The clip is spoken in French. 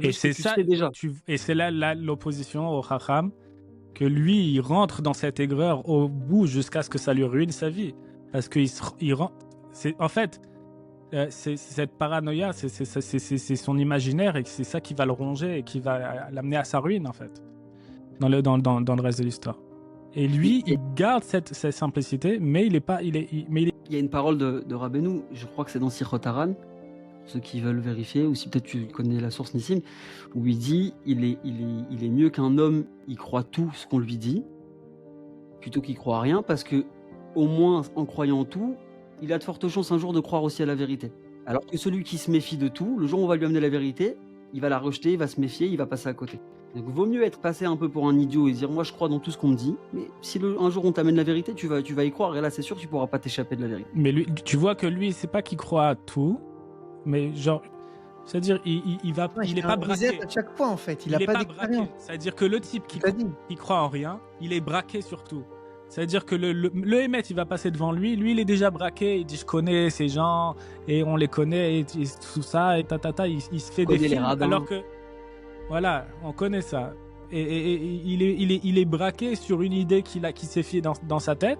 Et c'est ça, déjà. et c'est là l'opposition au Chacham, que lui, il rentre dans cette aigreur au bout jusqu'à ce que ça lui ruine sa vie. Parce qu'il en fait, c'est cette paranoïa, c'est son imaginaire et c'est ça qui va le ronger et qui va l'amener à sa ruine, en fait, dans le reste de l'histoire. Et lui, il garde cette simplicité, mais il est pas. Il y a une parole de Rabbeinu, je crois que c'est dans Sichot Haran, pour ceux qui veulent vérifier, ou si peut-être tu connais la source Nissim, où il dit il est mieux qu'un homme y croit tout ce qu'on lui dit, plutôt qu'il croit à rien, parce que au moins en croyant tout, il a de fortes chances un jour de croire aussi à la vérité. Alors que celui qui se méfie de tout, le jour où on va lui amener la vérité, il va la rejeter, il va se méfier, il va passer à côté. Donc vaut mieux être passé un peu pour un idiot et dire moi je crois dans tout ce qu'on me dit, mais si un jour on t'amène la vérité, tu vas y croire, et là c'est sûr que tu pourras pas t'échapper de la vérité. Mais lui, tu vois que lui, c'est pas qu'il croit à tout, mais genre, c'est-à-dire il va, ouais, il est pas braqué à chaque fois en fait, il est pas braqué. C'est-à-dire que le type qui croit en rien, il est braqué sur tout. C'est-à-dire que le Hémet, il va passer devant lui, il est déjà braqué, il dit je connais ces gens, et on les connaît, et tout ça, et il se fait des films, alors que, voilà, on connaît ça. Et il est braqué sur une idée qui s'est fait dans sa tête,